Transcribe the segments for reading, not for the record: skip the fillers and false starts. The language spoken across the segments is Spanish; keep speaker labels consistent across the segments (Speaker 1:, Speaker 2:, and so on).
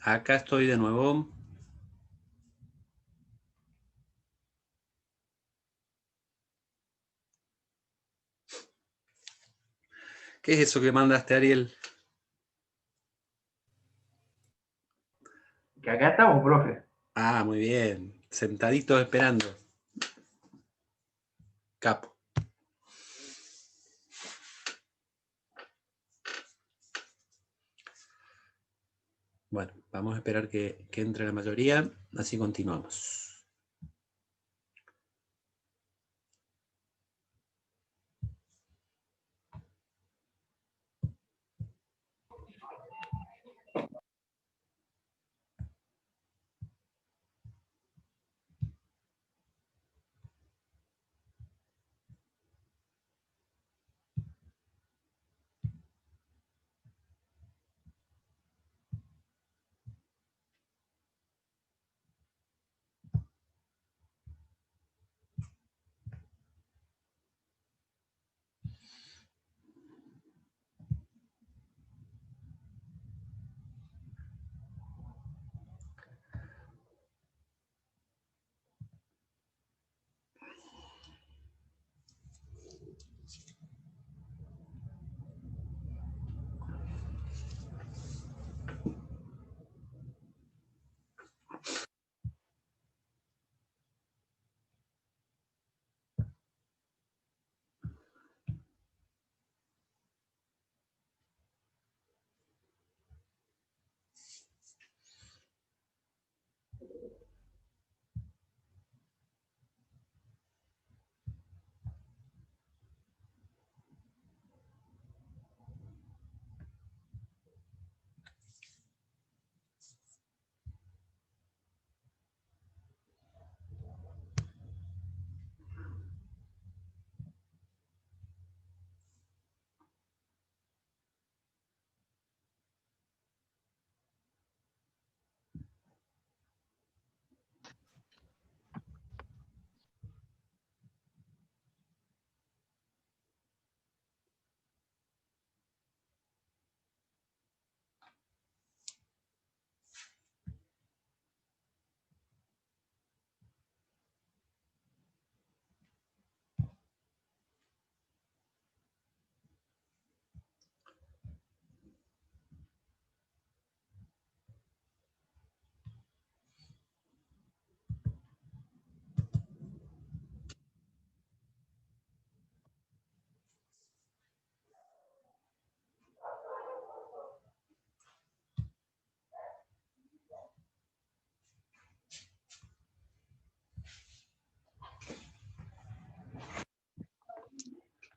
Speaker 1: Acá estoy de nuevo. ¿Qué es eso que mandaste, Ariel?
Speaker 2: Que acá estamos, profe.
Speaker 1: Ah, muy bien. Sentaditos esperando. Capo. Bueno, vamos a esperar que entre la mayoría, así continuamos.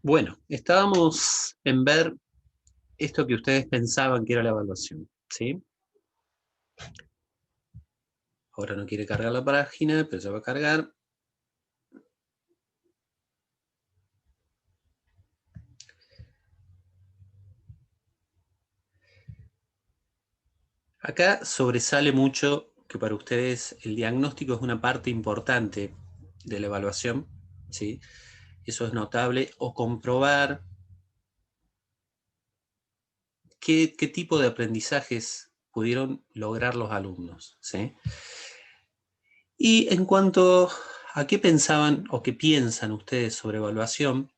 Speaker 1: Bueno, estábamos en ver esto que ustedes pensaban que era la evaluación, ¿sí? Ahora no quiere cargar la página, pero ya va a cargar. Acá sobresale mucho que para ustedes el diagnóstico es una parte importante de la evaluación, ¿sí? Eso es notable, o comprobar qué tipo de aprendizajes pudieron lograr los alumnos, ¿sí? Y en cuanto a qué pensaban o qué piensan ustedes sobre evaluación,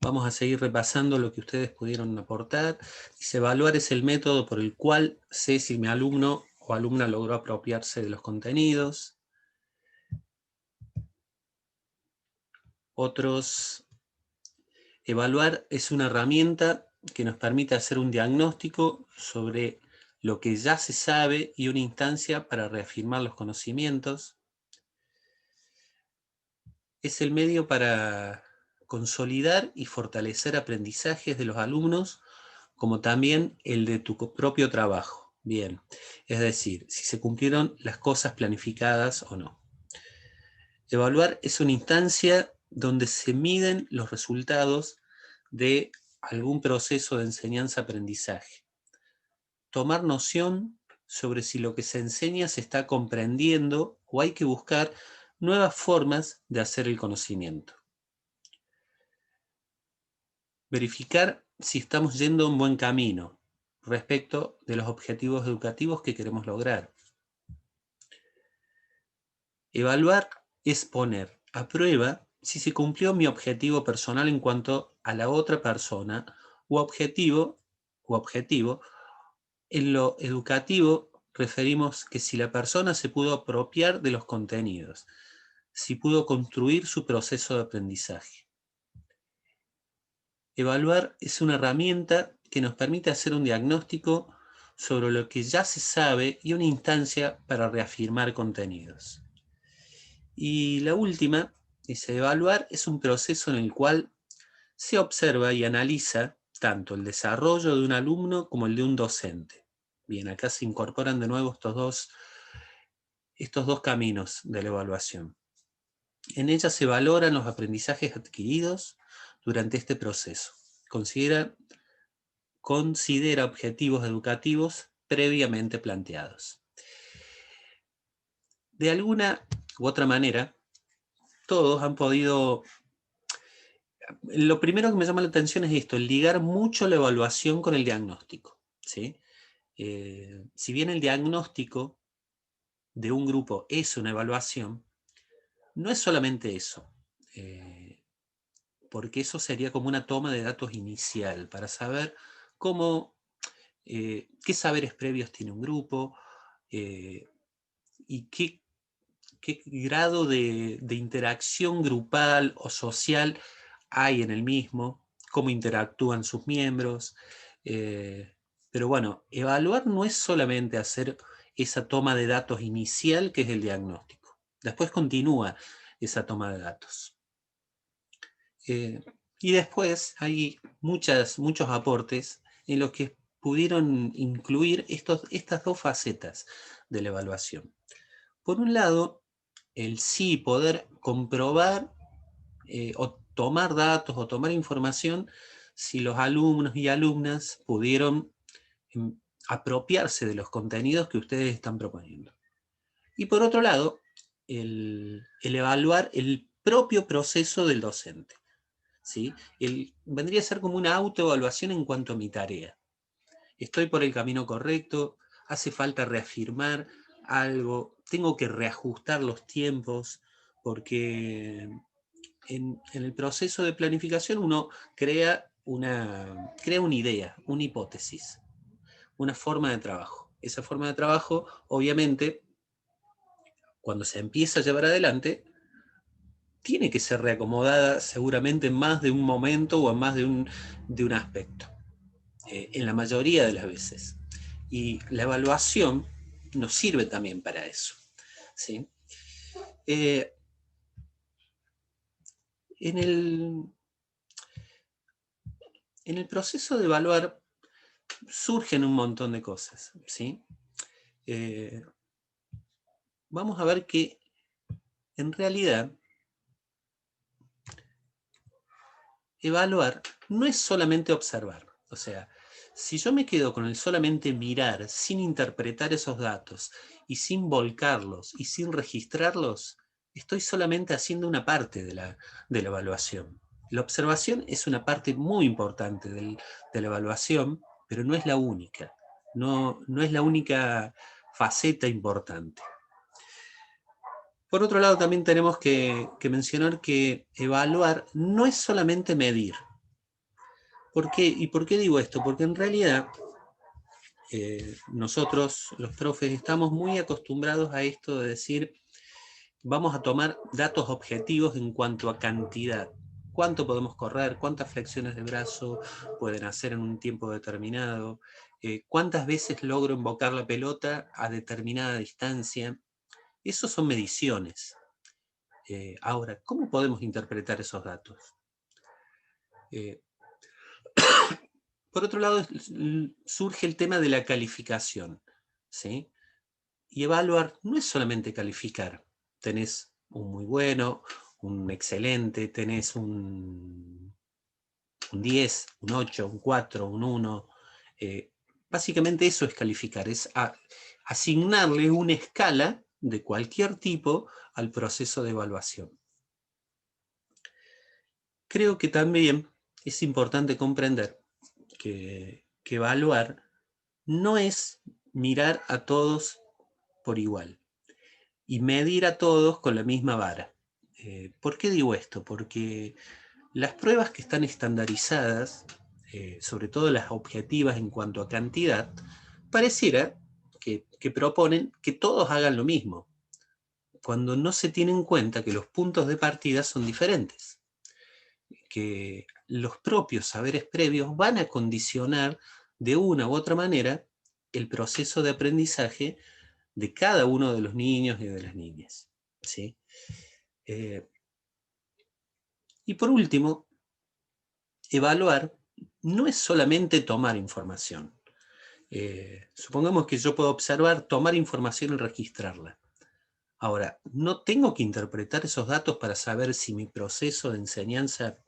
Speaker 1: vamos a seguir repasando lo que ustedes pudieron aportar. Dice, evaluar es el método por el cual sé si mi alumno o alumna logró apropiarse de los contenidos. Otros, evaluar es una herramienta que nos permite hacer un diagnóstico sobre lo que ya se sabe y una instancia para reafirmar los conocimientos. Es el medio para consolidar y fortalecer aprendizajes de los alumnos, como también el de tu propio trabajo. Bien, es decir, si se cumplieron las cosas planificadas o no. Evaluar es una instancia donde se miden los resultados de algún proceso de enseñanza-aprendizaje. Tomar noción sobre si lo que se enseña se está comprendiendo o hay que buscar nuevas formas de hacer el conocimiento. Verificar si estamos yendo un buen camino respecto de los objetivos educativos que queremos lograr. Evaluar es poner a prueba si se cumplió mi objetivo personal en cuanto a la otra persona u objetivo. En lo educativo referimos que si la persona se pudo apropiar de los contenidos, si pudo construir su proceso de aprendizaje. Evaluar es una herramienta que nos permite hacer un diagnóstico sobre lo que ya se sabe y una instancia para reafirmar contenidos. Y la última, dice, evaluar es un proceso en el cual se observa y analiza tanto el desarrollo de un alumno como el de un docente. Bien, acá se incorporan de nuevo estos dos caminos de la evaluación. En ella se valoran los aprendizajes adquiridos durante este proceso. Considera objetivos educativos previamente planteados. De alguna u otra manera, todos han podido... Lo primero que me llama la atención es esto, el ligar mucho la evaluación con el diagnóstico, ¿sí? Si bien el diagnóstico de un grupo es una evaluación, no es solamente eso, porque eso sería como una toma de datos inicial para saber qué saberes previos tiene un grupo y qué grado de interacción grupal o social hay en el mismo, cómo interactúan sus miembros. Pero bueno, evaluar no es solamente hacer esa toma de datos inicial que es el diagnóstico. Después continúa esa toma de datos. Y después hay muchos aportes en los que pudieron incluir estas dos facetas de la evaluación. Por un lado, el sí poder comprobar o tomar datos o tomar información si los alumnos y alumnas pudieron apropiarse de los contenidos que ustedes están proponiendo. Y por otro lado, el evaluar el propio proceso del docente. ¿Sí? Vendría a ser como una autoevaluación en cuanto a mi tarea. ¿Estoy por el camino correcto? ¿Hace falta reafirmar algo? ¿Tengo que reajustar los tiempos? Porque en el proceso de planificación uno crea una idea, una hipótesis, una forma de trabajo. Esa forma de trabajo, obviamente, cuando se empieza a llevar adelante, tiene que ser reacomodada seguramente en más de un momento o en más de un aspecto, en la mayoría de las veces. Y la evaluación nos sirve también para eso, ¿sí? En el proceso de evaluar surgen un montón de cosas, ¿sí? Vamos a ver que en realidad evaluar no es solamente observar. O sea, si yo me quedo con el solamente mirar, sin interpretar esos datos, y sin volcarlos, y sin registrarlos, estoy solamente haciendo una parte de la evaluación. La observación es una parte muy importante de la evaluación, pero no es la única. No es la única faceta importante. Por otro lado, también tenemos que mencionar que evaluar no es solamente medir. ¿Por qué? ¿Y por qué digo esto? Porque en realidad nosotros, los profes, estamos muy acostumbrados a esto de decir, vamos a tomar datos objetivos en cuanto a cantidad. ¿Cuánto podemos correr? ¿Cuántas flexiones de brazo pueden hacer en un tiempo determinado? ¿Cuántas veces logro invocar la pelota a determinada distancia? Esos son mediciones. Ahora, ¿cómo podemos interpretar esos datos? Por otro lado, surge el tema de la calificación, ¿sí? Y evaluar no es solamente calificar. Tenés un muy bueno, un excelente, tenés un 10, un 8, un 4, un 1. Básicamente eso es calificar, es asignarle una escala de cualquier tipo al proceso de evaluación. Creo que también es importante comprender que evaluar no es mirar a todos por igual y medir a todos con la misma vara. ¿Por qué digo esto? Porque las pruebas que están estandarizadas, sobre todo las objetivas en cuanto a cantidad, pareciera que proponen que todos hagan lo mismo, cuando no se tiene en cuenta que los puntos de partida son diferentes, que los propios saberes previos van a condicionar de una u otra manera el proceso de aprendizaje de cada uno de los niños y de las niñas, ¿sí? Y por último, evaluar no es solamente tomar información. Supongamos que yo puedo observar, tomar información y registrarla. Ahora, no tengo que interpretar esos datos para saber si mi proceso de enseñanza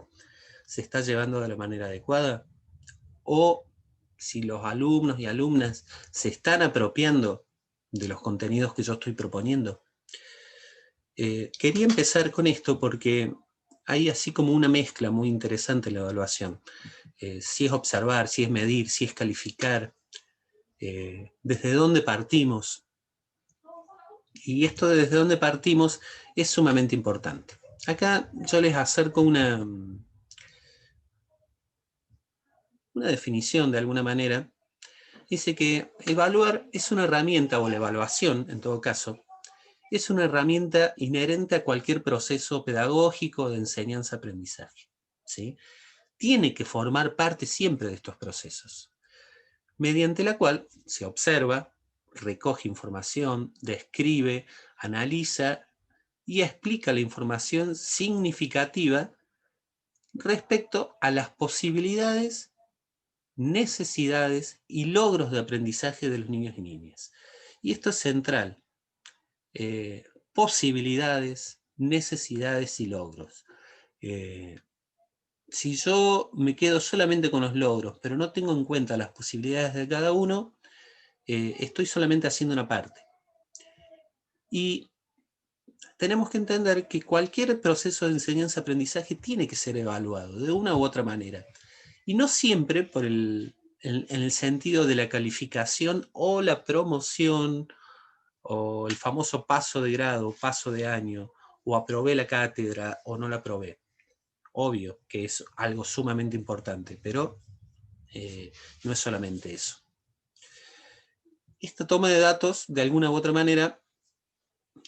Speaker 1: se está llevando de la manera adecuada o si los alumnos y alumnas se están apropiando de los contenidos que yo estoy proponiendo. Quería empezar con esto porque hay así como una mezcla muy interesante en la evaluación. Si es observar, si es medir, si es calificar, desde dónde partimos. Y esto de desde dónde partimos es sumamente importante. Acá yo les acerco una definición de alguna manera. Dice que evaluar es una herramienta, o la evaluación en todo caso, es una herramienta inherente a cualquier proceso pedagógico de enseñanza-aprendizaje, ¿sí? Tiene que formar parte siempre de estos procesos, mediante la cual se observa, recoge información, describe, analiza y explica la información significativa respecto a las posibilidades, necesidades y logros de aprendizaje de los niños y niñas. Y esto es central. Posibilidades, necesidades y logros. Si yo me quedo solamente con los logros, pero no tengo en cuenta las posibilidades de cada uno, estoy solamente haciendo una parte. Y tenemos que entender que cualquier proceso de enseñanza-aprendizaje tiene que ser evaluado de una u otra manera. Y no siempre en el sentido de la calificación o la promoción, o el famoso paso de grado, paso de año, o aprobé la cátedra o no la aprobé. Obvio que es algo sumamente importante, pero no es solamente eso. Esta toma de datos, de alguna u otra manera,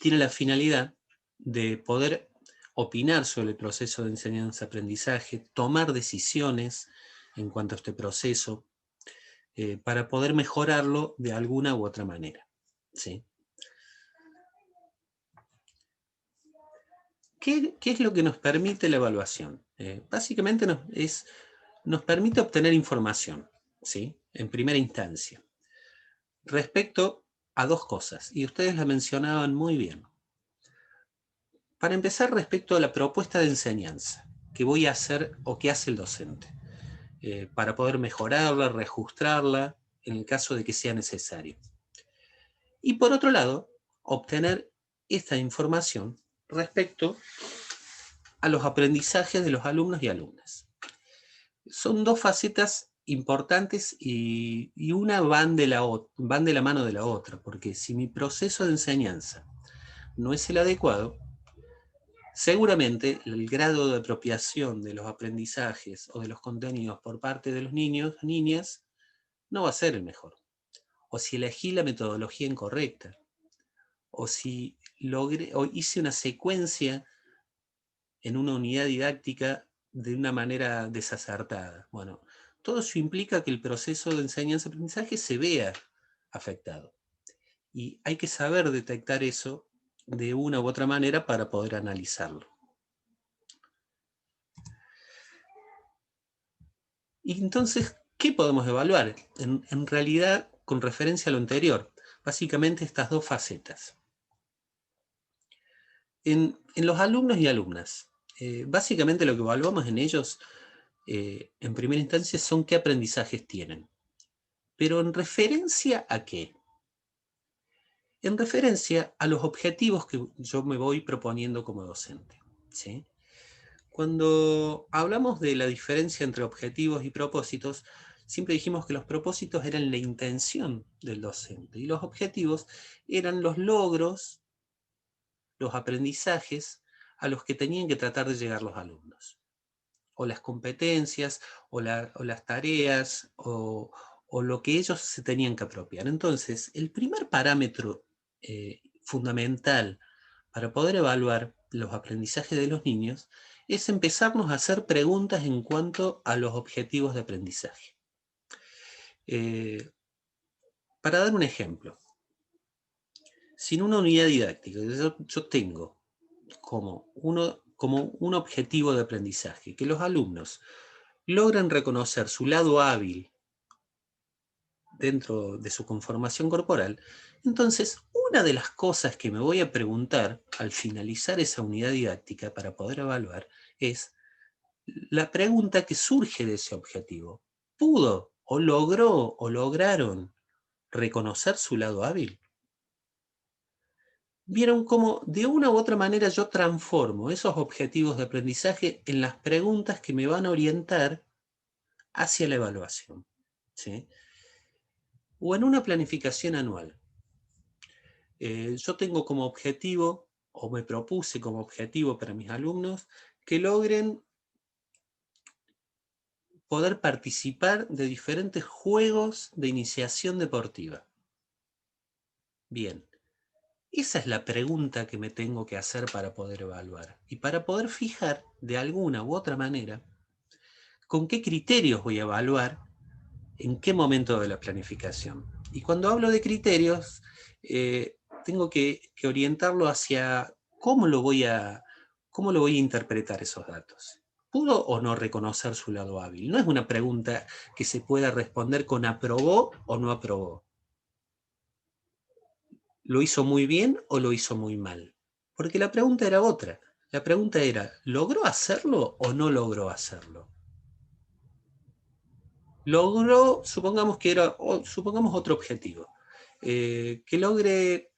Speaker 1: tiene la finalidad de poder opinar sobre el proceso de enseñanza-aprendizaje, tomar decisiones en cuanto a este proceso, para poder mejorarlo de alguna u otra manera, ¿sí? ¿Qué es lo que nos permite la evaluación? Básicamente nos permite obtener información, ¿sí? En primera instancia, respecto a dos cosas, y ustedes la mencionaban muy bien. Para empezar, respecto a la propuesta de enseñanza que voy a hacer o que hace el docente, para poder mejorarla, reajustarla, en el caso de que sea necesario. Y por otro lado, obtener esta información respecto a los aprendizajes de los alumnos y alumnas. Son dos facetas importantes y una van de la mano de la otra, porque si mi proceso de enseñanza no es el adecuado, seguramente el grado de apropiación de los aprendizajes o de los contenidos por parte de los niños, niñas, no va a ser el mejor. O si elegí la metodología incorrecta, o si hice una secuencia en una unidad didáctica de una manera desacertada. Bueno, todo eso implica que el proceso de enseñanza-aprendizaje se vea afectado. Y hay que saber detectar eso de una u otra manera para poder analizarlo. Y entonces, ¿qué podemos evaluar? En realidad, con referencia a lo anterior, básicamente estas dos facetas. En los alumnos y alumnas, básicamente lo que evaluamos en ellos, en primera instancia, son qué aprendizajes tienen. ¿Pero en referencia a qué? En referencia a los objetivos que yo me voy proponiendo como docente, ¿sí? Cuando hablamos de la diferencia entre objetivos y propósitos, siempre dijimos que los propósitos eran la intención del docente y los objetivos eran los logros, los aprendizajes a los que tenían que tratar de llegar los alumnos, o las competencias, o las tareas, o lo que ellos se tenían que apropiar. Entonces, el primer parámetro fundamental para poder evaluar los aprendizajes de los niños es empezarnos a hacer preguntas en cuanto a los objetivos de aprendizaje. Para dar un ejemplo, si en una unidad didáctica yo tengo como un objetivo de aprendizaje, que los alumnos logran reconocer su lado hábil dentro de su conformación corporal, entonces una de las cosas que me voy a preguntar al finalizar esa unidad didáctica para poder evaluar es la pregunta que surge de ese objetivo. ¿Pudo o logró o lograron reconocer su lado hábil? Vieron cómo de una u otra manera yo transformo esos objetivos de aprendizaje en las preguntas que me van a orientar hacia la evaluación, ¿sí? O en una planificación anual. Yo tengo como objetivo, o me propuse como objetivo para mis alumnos, que logren poder participar de diferentes juegos de iniciación deportiva. Bien, esa es la pregunta que me tengo que hacer para poder evaluar y para poder fijar de alguna u otra manera con qué criterios voy a evaluar en qué momento de la planificación. Y cuando hablo de criterios, tengo que orientarlo hacia cómo lo voy a interpretar esos datos. ¿Pudo o no reconocer su lado hábil? No es una pregunta que se pueda responder con aprobó o no aprobó. ¿Lo hizo muy bien o lo hizo muy mal? Porque la pregunta era otra. La pregunta era, ¿logró hacerlo o no logró hacerlo? Logró, supongamos que era, supongamos otro objetivo, que logre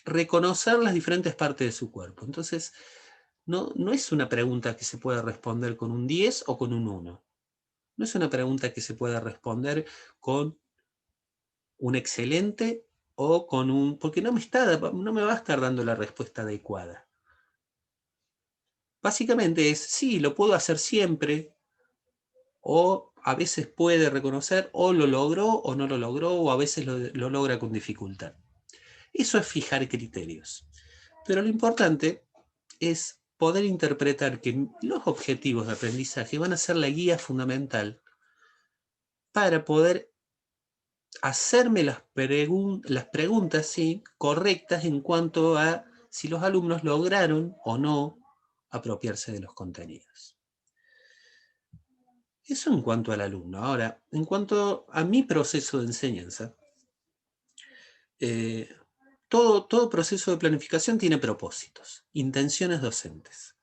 Speaker 1: reconocer las diferentes partes de su cuerpo. Entonces, no es una pregunta que se pueda responder con un 10 o con un 1. No es una pregunta que se pueda responder con un excelente o con un... porque no me va a estar dando la respuesta adecuada. Básicamente es, sí, lo puedo hacer siempre, o a veces puede reconocer, o lo logró o no lo logró, o a veces lo logra con dificultad. Eso es fijar criterios. Pero lo importante es poder interpretar que los objetivos de aprendizaje van a ser la guía fundamental para poder hacerme las preguntas, ¿sí?, correctas en cuanto a si los alumnos lograron o no apropiarse de los contenidos. Eso en cuanto al alumno. Ahora, en cuanto a mi proceso de enseñanza, todo proceso de planificación tiene propósitos, intenciones docentes.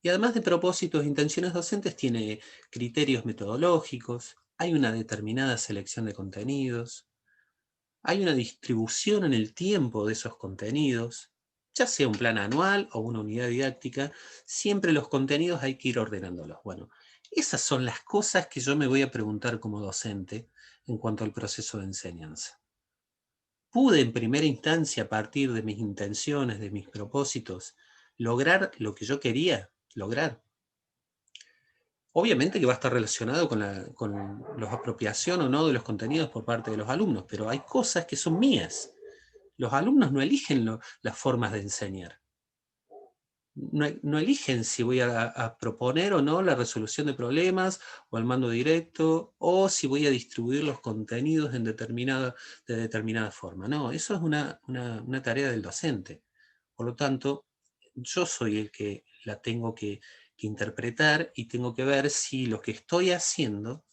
Speaker 1: Y además de propósitos e intenciones docentes, tiene criterios metodológicos, hay una determinada selección de contenidos, hay una distribución en el tiempo de esos contenidos, ya sea un plan anual o una unidad didáctica, siempre los contenidos hay que ir ordenándolos. Bueno, esas son las cosas que yo me voy a preguntar como docente en cuanto al proceso de enseñanza. ¿Pude en primera instancia, a partir de mis intenciones, de mis propósitos, lograr lo que yo quería lograr? Obviamente que va a estar relacionado con la apropiación o no de los contenidos por parte de los alumnos, pero hay cosas que son mías. Los alumnos no eligen las formas de enseñar. No eligen si voy a proponer o no la resolución de problemas o el mando directo, o si voy a distribuir los contenidos de determinada forma. No, eso es una tarea del docente. Por lo tanto, yo soy el que la tengo que interpretar y tengo que ver si lo que estoy haciendo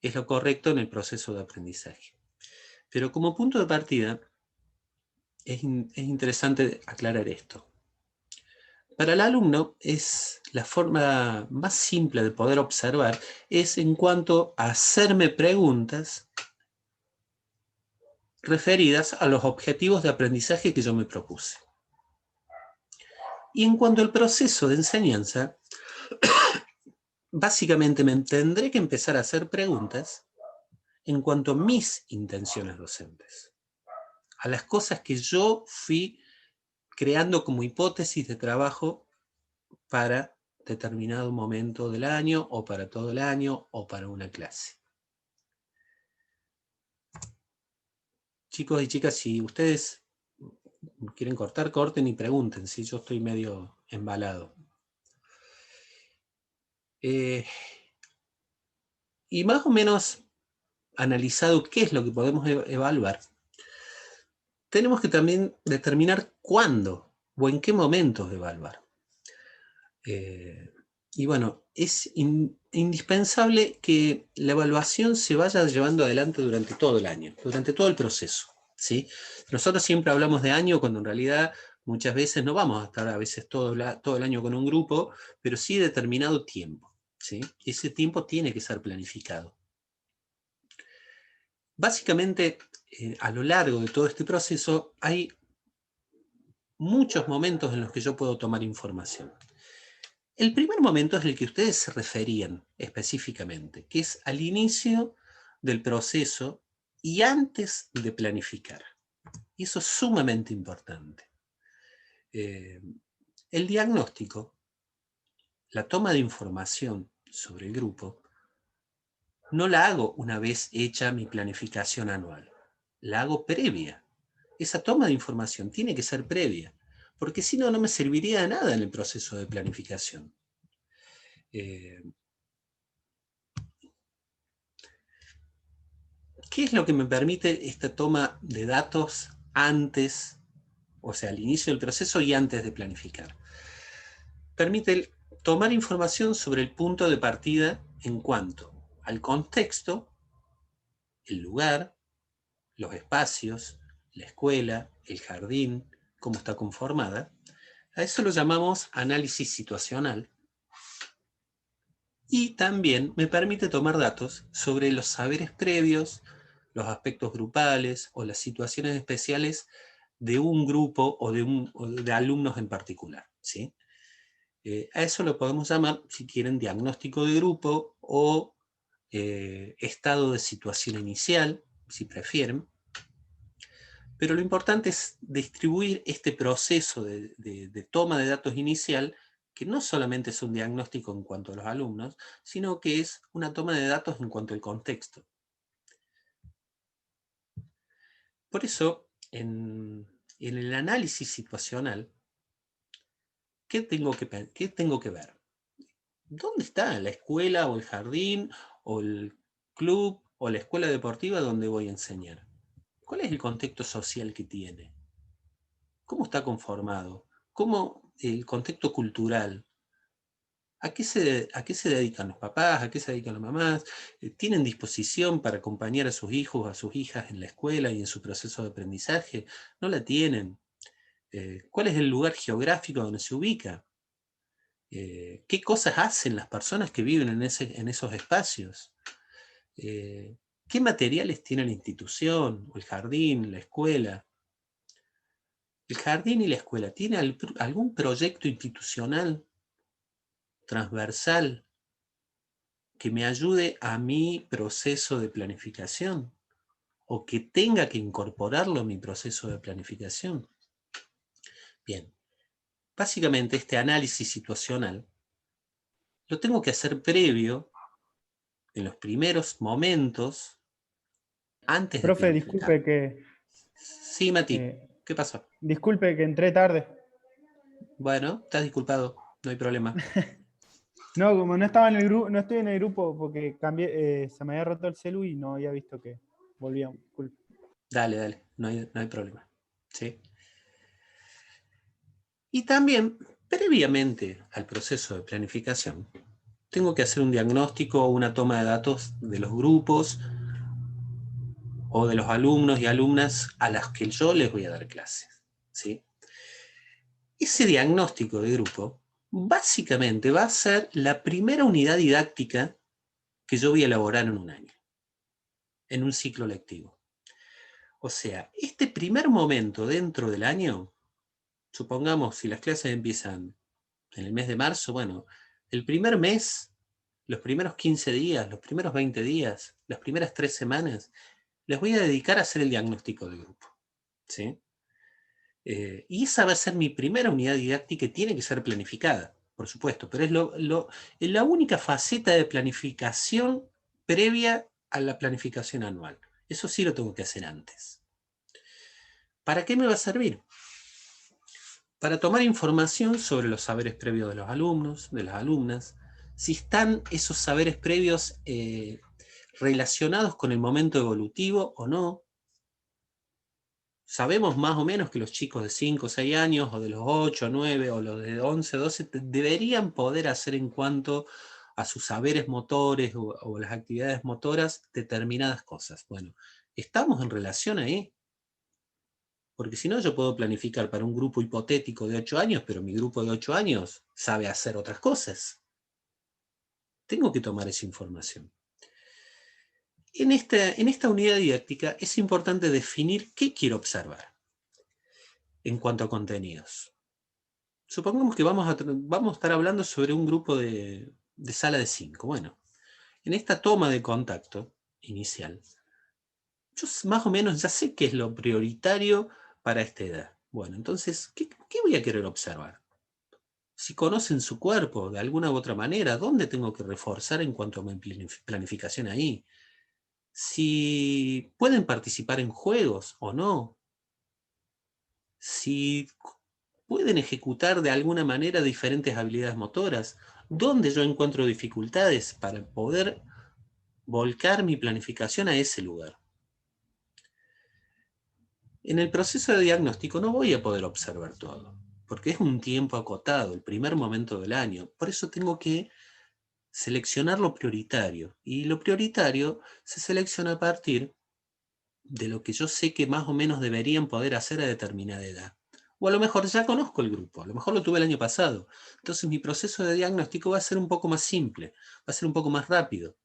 Speaker 1: es lo correcto en el proceso de aprendizaje. Pero como punto de partida, es interesante aclarar esto. Para el alumno, la forma más simple de poder observar es en cuanto a hacerme preguntas referidas a los objetivos de aprendizaje que yo me propuse. Y en cuanto al proceso de enseñanza, básicamente me tendré que empezar a hacer preguntas en cuanto a mis intenciones docentes, a las cosas que yo fui creando como hipótesis de trabajo para determinado momento del año, o para todo el año, o para una clase. Chicos y chicas, si ustedes quieren cortar, corten y pregunten, si yo estoy medio embalado. Y más o menos analizado qué es lo que podemos evaluar, tenemos que también determinar cuándo o en qué momentos evaluar. Y bueno, es indispensable que la evaluación se vaya llevando adelante durante todo el año, durante todo el proceso, ¿sí? Nosotros siempre hablamos de año cuando en realidad muchas veces no vamos a estar a veces todo el año con un grupo, pero sí determinado tiempo, ¿sí? Ese tiempo tiene que ser planificado. Básicamente, a lo largo de todo este proceso hay muchos momentos en los que yo puedo tomar información. El primer momento es el que ustedes se referían específicamente, que es al inicio del proceso y antes de planificar. Y eso es sumamente importante. El diagnóstico, la toma de información sobre el grupo, no la hago una vez hecha mi planificación anual, la hago previa. Esa toma de información tiene que ser previa, porque si no, no me serviría de nada en el proceso de planificación. ¿Qué es lo que me permite esta toma de datos antes, o sea, al inicio del proceso y antes de planificar? Permite tomar información sobre el punto de partida en cuanto al contexto, el lugar, los espacios, la escuela, el jardín, cómo está conformada. A eso lo llamamos análisis situacional. Y también me permite tomar datos sobre los saberes previos, los aspectos grupales o las situaciones especiales de un grupo o de alumnos en particular, ¿sí? A eso lo podemos llamar, si quieren, diagnóstico de grupo o estado de situación inicial, si prefieren. Pero lo importante es distribuir este proceso de toma de datos inicial, que no solamente es un diagnóstico en cuanto a los alumnos, sino que es una toma de datos en cuanto al contexto. Por eso, en el análisis situacional, ¿qué tengo que ver? ¿Dónde está la escuela o el jardín o el club o la escuela deportiva donde voy a enseñar? ¿Cuál es el contexto social que tiene? ¿Cómo está conformado? ¿Cómo el contexto cultural? ¿A qué se dedican los papás? ¿A qué se dedican las mamás? ¿Tienen disposición para acompañar a sus hijos o a sus hijas en la escuela y en su proceso de aprendizaje? ¿No la tienen? ¿Cuál es el lugar geográfico donde se ubica? ¿Qué cosas hacen las personas que viven en esos espacios? ¿Qué materiales tiene la institución, el jardín, la escuela? ¿El jardín y la escuela tiene algún proyecto institucional transversal que me ayude a mi proceso de planificación o que tenga que incorporarlo a mi proceso de planificación? Bien, básicamente este análisis situacional lo tengo que hacer previo, en los primeros momentos, antes de
Speaker 2: Profe,
Speaker 1: planificar. Sí, Mati,
Speaker 2: eh,
Speaker 1: ¿qué pasó?
Speaker 2: disculpe que entré tarde.
Speaker 1: Bueno, estás disculpado, no hay problema.
Speaker 2: No, como no estaba en el grupo, no estoy en el grupo porque cambié, se me había roto el celu y no había visto que volvíamos. Disculpe.
Speaker 1: Dale, no hay problema. ¿Sí? Y también, previamente al proceso de planificación, tengo que hacer un diagnóstico o una toma de datos de los grupos o de los alumnos y alumnas a las que yo les voy a dar clases, ¿sí? Ese diagnóstico de grupo básicamente va a ser la primera unidad didáctica que yo voy a elaborar en un año, en un ciclo lectivo. O sea, este primer momento dentro del año, supongamos si las clases empiezan en el mes de marzo, bueno, el primer mes los primeros 15 días, los primeros 20 días, las primeras 3 semanas, les voy a dedicar a hacer el diagnóstico del grupo, ¿sí? Y esa va a ser mi primera unidad didáctica y tiene que ser planificada, por supuesto, pero es la única faceta de planificación previa a la planificación anual. Eso sí lo tengo que hacer antes. ¿Para qué me va a servir? Para tomar información sobre los saberes previos de los alumnos, de las alumnas, si están esos saberes previos relacionados con el momento evolutivo o no. Sabemos más o menos que los chicos de 5 o 6 años, o de los 8, 9, o los de 11, 12, deberían poder hacer en cuanto a sus saberes motores o las actividades motoras determinadas cosas. Bueno, ¿estamos en relación ahí? Porque si no, yo puedo planificar para un grupo hipotético de 8 años, pero mi grupo de 8 años sabe hacer otras cosas. Tengo que tomar esa información. En esta unidad didáctica es importante definir qué quiero observar en cuanto a contenidos. Supongamos que vamos a estar hablando sobre un grupo de sala de 5. Bueno, en esta toma de contacto inicial, yo más o menos ya sé qué es lo prioritario para esta edad. Bueno, entonces, ¿qué voy a querer observar? Si conocen su cuerpo de alguna u otra manera, ¿dónde tengo que reforzar en cuanto a mi planificación ahí? Si pueden participar en juegos o no. Si pueden ejecutar de alguna manera diferentes habilidades motoras. ¿Dónde yo encuentro dificultades para poder volcar mi planificación a ese lugar? En el proceso de diagnóstico no voy a poder observar todo, porque es un tiempo acotado, el primer momento del año. Por eso tengo que seleccionar lo prioritario. Y lo prioritario se selecciona a partir de lo que yo sé que más o menos deberían poder hacer a determinada edad. O a lo mejor ya conozco el grupo, a lo mejor lo tuve el año pasado. Entonces mi proceso de diagnóstico va a ser un poco más simple, va a ser un poco más rápido.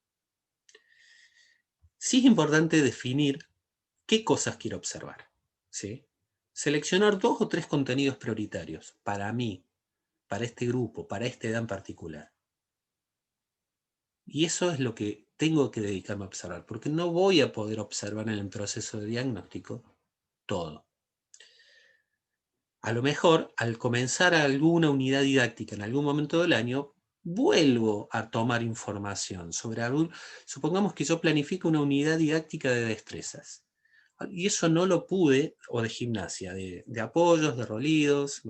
Speaker 1: Sí es importante definir qué cosas quiero observar, ¿sí? Seleccionar 2 o 3 contenidos prioritarios para mí, para este grupo, para esta edad en particular. Y eso es lo que tengo que dedicarme a observar, porque no voy a poder observar en el proceso de diagnóstico todo. A lo mejor, al comenzar alguna unidad didáctica en algún momento del año, vuelvo a tomar información sobre algún... Supongamos que yo planifico una unidad didáctica de destrezas. Y eso no lo pude, o de gimnasia, de apoyos, de rolidos.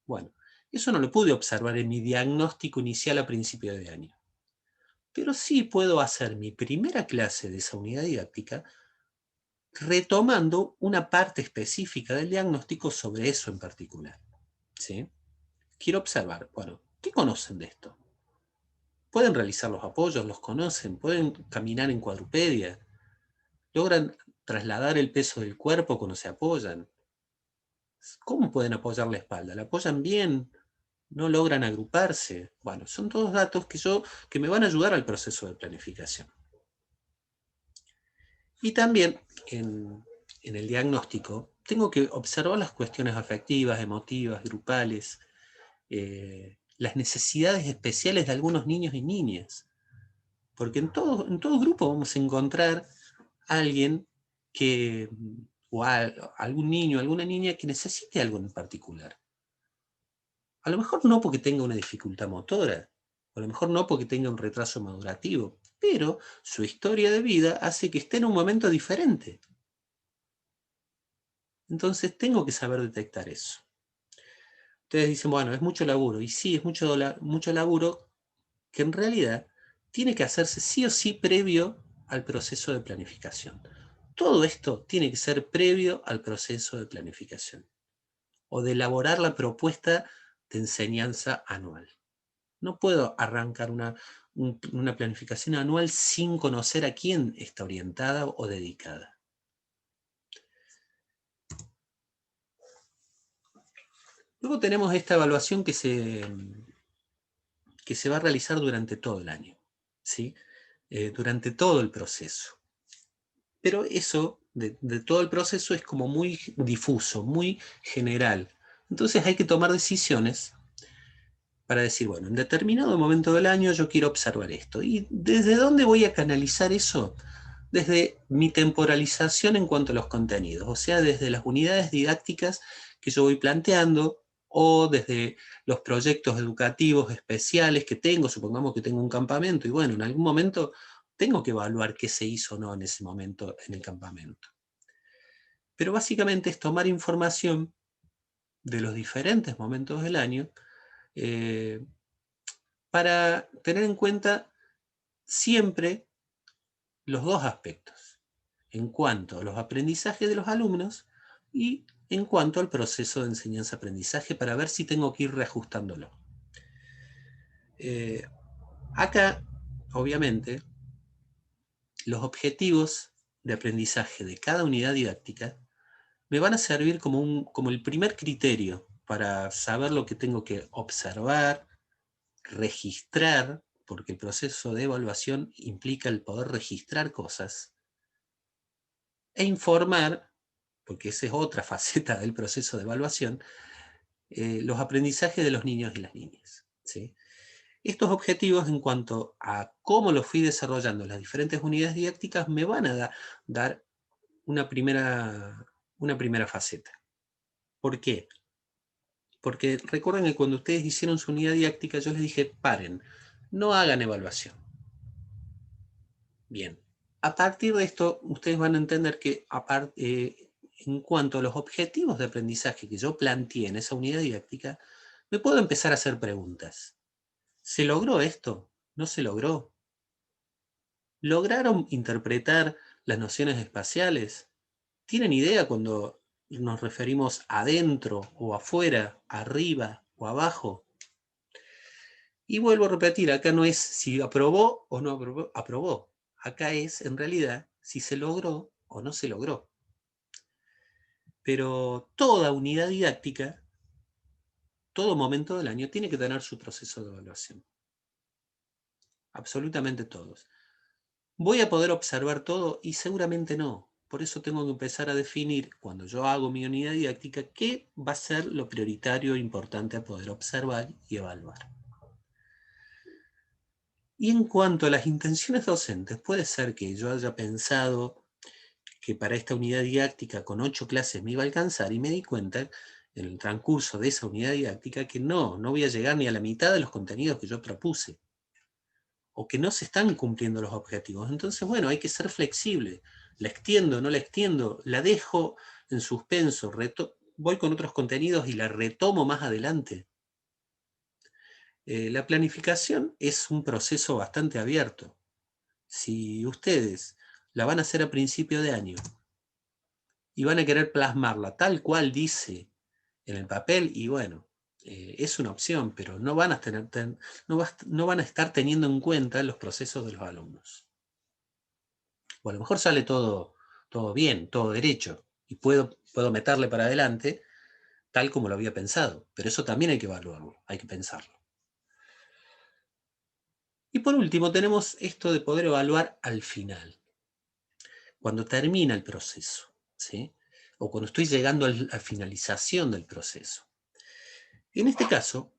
Speaker 1: Bueno, eso no lo pude observar en mi diagnóstico inicial a principio de año. Pero sí puedo hacer mi primera clase de esa unidad didáctica retomando una parte específica del diagnóstico sobre eso en particular. ¿Sí? Quiero observar, bueno, ¿qué conocen de esto? ¿Pueden realizar los apoyos? ¿Los conocen? ¿Pueden caminar en cuadrupedia? ¿Logran trasladar el peso del cuerpo cuando se apoyan? ¿Cómo pueden apoyar la espalda? ¿La apoyan bien? ¿No logran agruparse? Bueno, son todos datos que me van a ayudar al proceso de planificación. Y también en el diagnóstico tengo que observar las cuestiones afectivas, emotivas, grupales, las necesidades especiales de algunos niños y niñas. Porque en todo grupo vamos a encontrar a alguien que, o algún niño, alguna niña que necesite algo en particular. A lo mejor no porque tenga una dificultad motora, o a lo mejor no porque tenga un retraso madurativo, pero su historia de vida hace que esté en un momento diferente. Entonces tengo que saber detectar eso. Ustedes dicen, bueno, es mucho laburo. Y sí, es mucho laburo que en realidad tiene que hacerse sí o sí previo al proceso de planificación. Todo esto tiene que ser previo al proceso de planificación o de elaborar la propuesta de enseñanza anual. No puedo arrancar una planificación anual sin conocer a quién está orientada o dedicada. Luego tenemos esta evaluación que se va a realizar durante todo el año, ¿sí? Durante todo el proceso. Pero eso, de todo el proceso, es como muy difuso, muy general. Entonces hay que tomar decisiones para decir, bueno, en determinado momento del año yo quiero observar esto. ¿Y desde dónde voy a canalizar eso? Desde mi temporalización en cuanto a los contenidos, o sea, desde las unidades didácticas que yo voy planteando, o desde los proyectos educativos especiales que tengo. Supongamos que tengo un campamento, y bueno, en algún momento tengo que evaluar qué se hizo o no en ese momento en el campamento. Pero básicamente es tomar información de los diferentes momentos del año, para tener en cuenta siempre los dos aspectos, en cuanto a los aprendizajes de los alumnos y en cuanto al proceso de enseñanza-aprendizaje, para ver si tengo que ir reajustándolo. Acá, obviamente, los objetivos de aprendizaje de cada unidad didáctica me van a servir como el primer criterio para saber lo que tengo que observar, registrar, porque el proceso de evaluación implica el poder registrar cosas, e informar, porque esa es otra faceta del proceso de evaluación, los aprendizajes de los niños y las niñas, ¿sí? Estos objetivos, en cuanto a cómo los fui desarrollando en las diferentes unidades didácticas, me van a dar una primera faceta. ¿Por qué? Porque recuerden que cuando ustedes hicieron su unidad didáctica, yo les dije, paren, no hagan evaluación. Bien, a partir de esto, ustedes van a entender que en cuanto a los objetivos de aprendizaje que yo planteé en esa unidad didáctica, me puedo empezar a hacer preguntas. ¿Se logró esto? ¿No se logró? ¿Lograron interpretar las nociones espaciales? ¿Tienen idea cuando nos referimos adentro o afuera, arriba o abajo? Y vuelvo a repetir, acá no es si aprobó o no aprobó. Acá es, en realidad, si se logró o no se logró. Pero toda unidad didáctica, todo momento del año, tiene que tener su proceso de evaluación. Absolutamente todos. ¿Voy a poder observar todo? Y seguramente no. Por eso tengo que empezar a definir, cuando yo hago mi unidad didáctica, qué va a ser lo prioritario e importante a poder observar y evaluar. Y en cuanto a las intenciones docentes, puede ser que yo haya pensado que para esta unidad didáctica con 8 clases me iba a alcanzar, y me di cuenta en el transcurso de esa unidad didáctica que no voy a llegar ni a la mitad de los contenidos que yo propuse, o que no se están cumpliendo los objetivos. Entonces, bueno, hay que ser flexible. La extiendo, no la extiendo, la dejo en suspenso, voy con otros contenidos y la retomo más adelante. La planificación es un proceso bastante abierto. Si ustedes la van a hacer a principio de año y van a querer plasmarla tal cual dice en el papel, y bueno, es una opción, pero no van a estar teniendo en cuenta los procesos de los alumnos. O a lo mejor sale todo bien, todo derecho, y puedo meterle para adelante tal como lo había pensado, pero eso también hay que evaluarlo, hay que pensarlo. Y por último tenemos esto de poder evaluar al final, cuando termina el proceso, ¿sí? O cuando estoy llegando a la finalización del proceso. En este caso,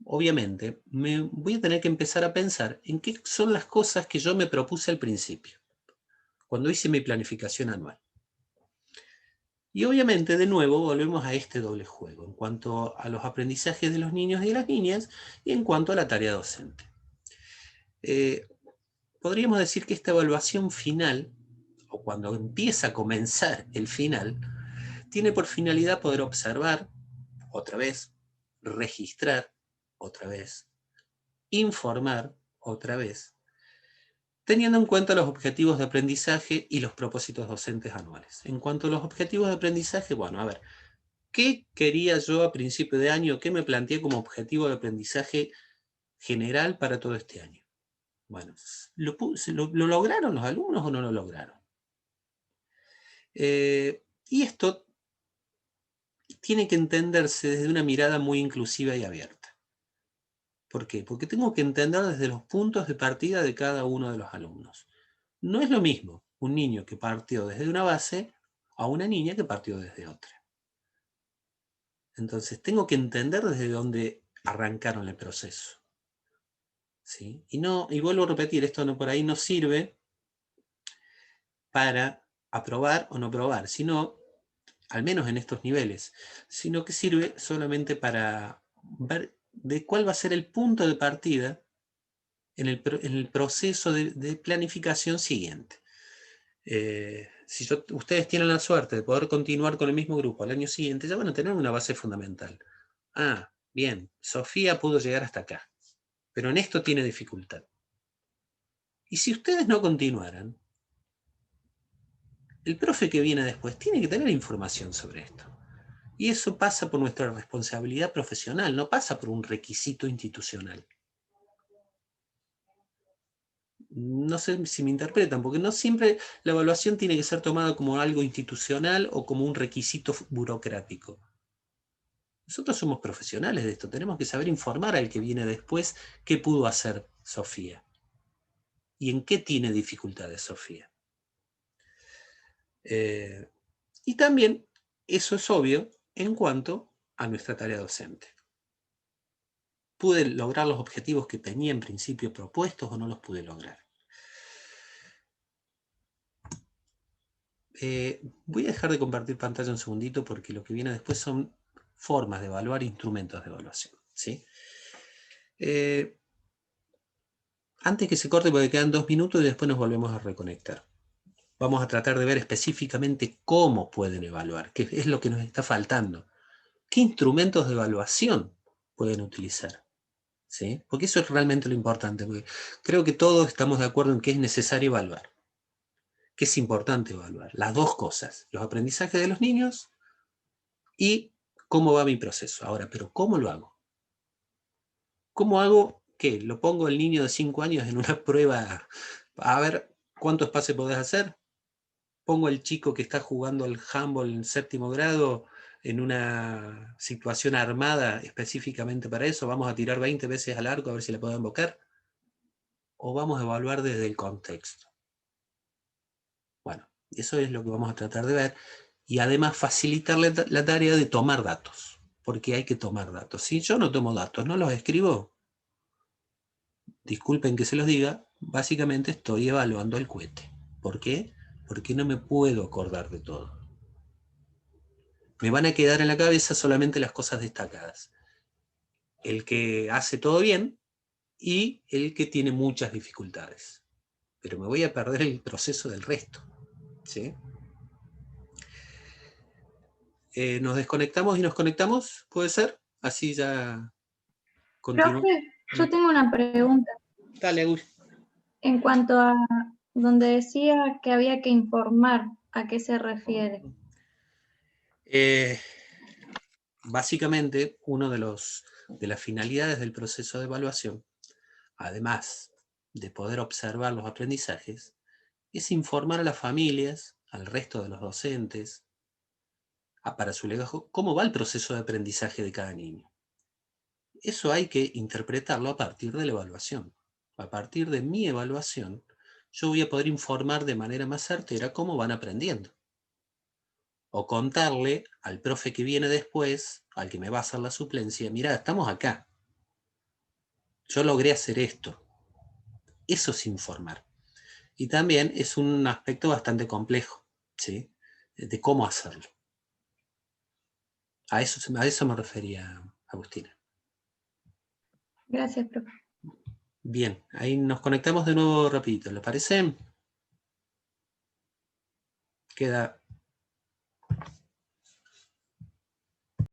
Speaker 1: obviamente, me voy a tener que empezar a pensar en qué son las cosas que yo me propuse al principio, cuando hice mi planificación anual. Y obviamente, de nuevo, volvemos a este doble juego, en cuanto a los aprendizajes de los niños y de las niñas, y en cuanto a la tarea docente. Podríamos decir que esta evaluación final, o cuando empieza a comenzar el final, tiene por finalidad poder observar, otra vez, registrar, otra vez, informar, otra vez, teniendo en cuenta los objetivos de aprendizaje y los propósitos docentes anuales. En cuanto a los objetivos de aprendizaje, bueno, a ver, ¿qué quería yo a principio de año? ¿Qué me planteé como objetivo de aprendizaje general para todo este año? Bueno, ¿lo lograron los alumnos o no lo lograron? Y esto tiene que entenderse desde una mirada muy inclusiva y abierta. ¿Por qué? Porque tengo que entender desde los puntos de partida de cada uno de los alumnos. No es lo mismo un niño que partió desde una base a una niña que partió desde otra. Entonces tengo que entender desde dónde arrancaron el proceso. ¿Sí? Y vuelvo a repetir, esto no, por ahí no sirve para aprobar o no aprobar, sino, al menos en estos niveles, sino que sirve solamente para ver de cuál va a ser el punto de partida en el proceso de planificación siguiente. Si ustedes tienen la suerte de poder continuar con el mismo grupo al año siguiente, ya van a tener una base fundamental. Ah, bien, Sofía pudo llegar hasta acá, pero en esto tiene dificultad. Y si ustedes no continuaran, el profe que viene después tiene que tener información sobre esto. Y eso pasa por nuestra responsabilidad profesional, no pasa por un requisito institucional. No sé si me interpretan, porque no siempre la evaluación tiene que ser tomada como algo institucional o como un requisito burocrático. Nosotros somos profesionales de esto, tenemos que saber informar al que viene después qué pudo hacer Sofía y en qué tiene dificultades Sofía. Y también eso es obvio en cuanto a nuestra tarea docente. ¿Pude lograr los objetivos que tenía en principio propuestos o no los pude lograr? Voy a dejar de compartir pantalla un segundito porque lo que viene después son formas de evaluar, instrumentos de evaluación. ¿Sí? Antes que se corte, porque quedan 2 minutos y después nos volvemos a reconectar. Vamos a tratar de ver específicamente cómo pueden evaluar, qué es lo que nos está faltando. ¿Qué instrumentos de evaluación pueden utilizar? ¿Sí? Porque eso es realmente lo importante, porque creo que todos estamos de acuerdo en que es necesario evaluar, que es importante evaluar. Las dos cosas, los aprendizajes de los niños y cómo va mi proceso. Ahora, ¿pero cómo lo hago? ¿Cómo hago qué? ¿Lo pongo el niño de 5 años en una prueba a ver cuántos pases podés hacer? ¿Pongo al chico que está jugando al handball en 7º grado en una situación armada específicamente para eso? ¿Vamos a tirar 20 veces al arco a ver si la puedo invocar? ¿O vamos a evaluar desde el contexto? Bueno, eso es lo que vamos a tratar de ver. Y además facilitarle la tarea de tomar datos, porque hay que tomar datos. Si yo no tomo datos, no los escribo, disculpen que se los diga, básicamente estoy evaluando el cohete. ¿Por qué? Porque no me puedo acordar de todo. Me van a quedar en la cabeza solamente las cosas destacadas. El que hace todo bien y el que tiene muchas dificultades. Pero me voy a perder el proceso del resto. ¿Sí? Nos desconectamos y nos conectamos, ¿puede ser? Así ya continúo.
Speaker 3: Profe, yo tengo una pregunta
Speaker 1: Dale, Agus.
Speaker 3: en cuanto a donde decía que había que informar, ¿a qué se refiere?
Speaker 1: Básicamente, una de las finalidades del proceso de evaluación, además de poder observar los aprendizajes, es informar a las familias, al resto de los docentes, para su legado, cómo va el proceso de aprendizaje de cada niño. Eso hay que interpretarlo a partir de la evaluación. A partir de mi evaluación, yo voy a poder informar de manera más certera cómo van aprendiendo. O contarle al profe que viene después, al que me va a hacer la suplencia, mirá, estamos acá. Yo logré hacer esto. Eso es informar. Y también es un aspecto bastante complejo, ¿sí? De cómo hacerlo. A eso me refería, Agustina.
Speaker 3: Gracias, profe.
Speaker 1: Bien, ahí nos conectamos de nuevo rapidito, ¿le parece? Queda